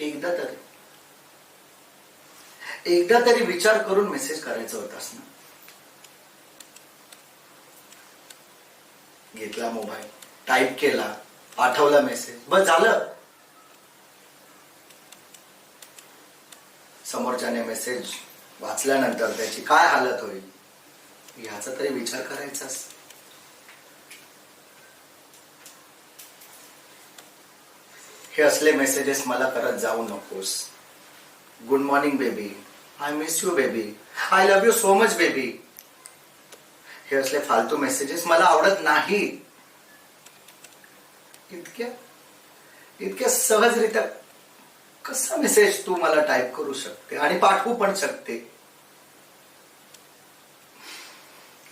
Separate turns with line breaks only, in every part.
एकदा तरी विचार करून मेसेज करायचा होतास ना. घेतला मोबाईल, टाईप केला, पाठवला मेसेज, बस झालं. समोरच्याने मेसेज वाचल्यानंतर त्याची काय हालत होईल याचा तरी विचार करायचास. हे असले मेसेजेस मला करत जाऊ नकोस. Good morning baby, I miss you baby, I love you so much baby. हे असले फालतू मेसेजेस मला आवडत नाही. इतक्या सहजरित्या कसा मेसेज तू मला टाईप करू शकते आणि पाठवू पण शकते.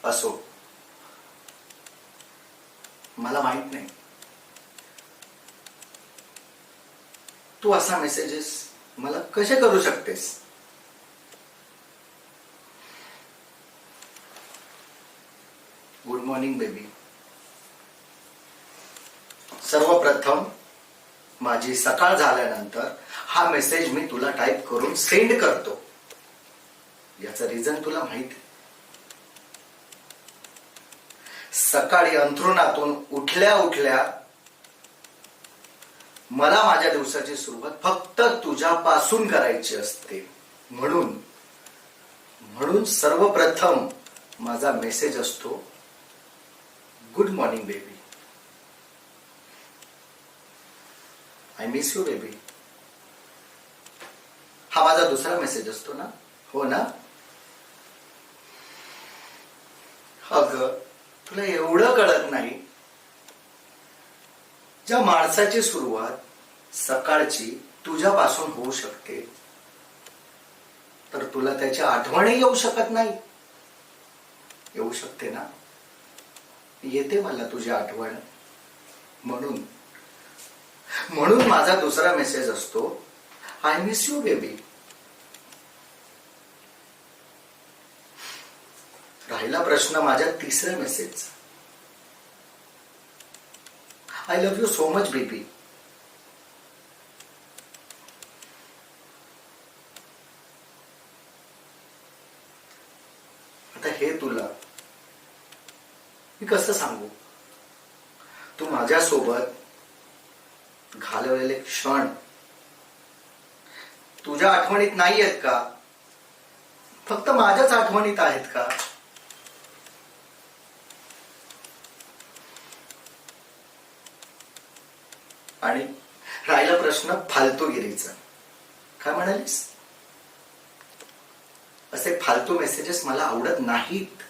असो, मला माहित नाही तू असा मेसेजेस मला कसे करू शकतेस. Good morning baby. सर्वप्रथम माझी सकाळ झाल्यानंतर हा मेसेज मी तुला टाईप करून सेंड करतो. याचं रिझन तुला माहिती. सकाळी अंथरुणातून उठल्या उठल्या मला माझ्या दिवसाची सुरुवात फक्त तुझ्यापासून करायची असते. म्हणून सर्वप्रथम माझा मेसेज असतो good morning baby, I miss you baby. हा माझा दुसरा मेसेज असतो ना. हो ना. अगं, तुला एवढं कळत नाही. ज्या माणसाची सुरुवात सकाळची तुझ्यापासून होऊ शकते तर तुला त्याची आठवणही येऊ शकत नाही. येऊ शकते ना. येते मला तुझी आठवण. म्हणून माझा दुसरा मेसेज असतो आय मिस यू बेबी. राहिला प्रश्न माझ्या तिसऱ्या message, I love you so much baby. आता हे तुला मी कसं सांगू. तू माझ्यासोबत घालवलेले क्षण तुझ्या आठवणीत नाही आहेत का. फक्त माझ्याच आठवणीत आहेत का. आणि राहिला प्रश्न फालतूगिरीचा. काय म्हणालीस. असे फालतू मेसेजेस मला आवडत नाहीत.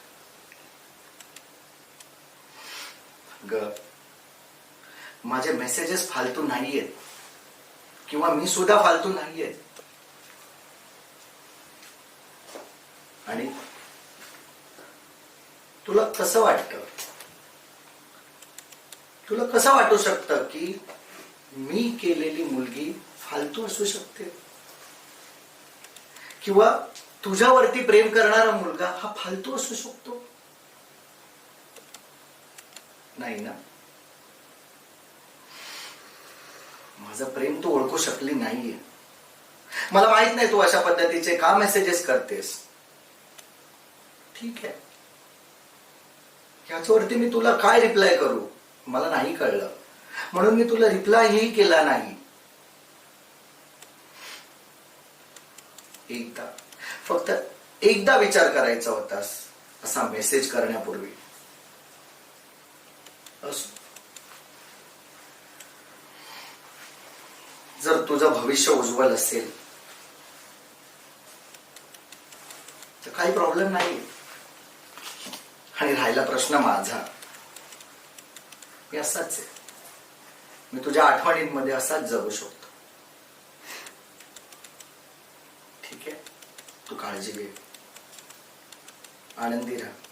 माझे मेसेजेस फालतू नाहीयेत किंवा मी सुद्धा फालतू नाहीये. आणि तुला कसं वाटतं. तुला कसं वाटू शकतं की मी केलेली मुलगी फालतू असू शकते किंवा तुझ्यावरती प्रेम करणारा मुलगा हा फालतू असू शकतो. नाही ना. माझं प्रेम तू ओळखू शकली नाहीये. मला माहित नाही तू अशा पद्धतीचे का मेसेजेस करतेस. ठीक आहे, याच्यावरती मी तुला काय रिप्लाय करू मला नाही कळलं. म्हणून मी तुला रिप्लायही केला नाही. फक्त एकदा विचार करायचा होतास असा मेसेज करण्यापूर्वी. जर तुझं भविष्य उज्ज्वल असेल तर काही प्रॉब्लेम नाही. आणि राहिला प्रश्न माझा, मी असाच आहे. मी तुझ्या आठवणींमध्ये असाच जगू शकतो. ठीक आहे, तू काळजी घे, आनंदी राहा.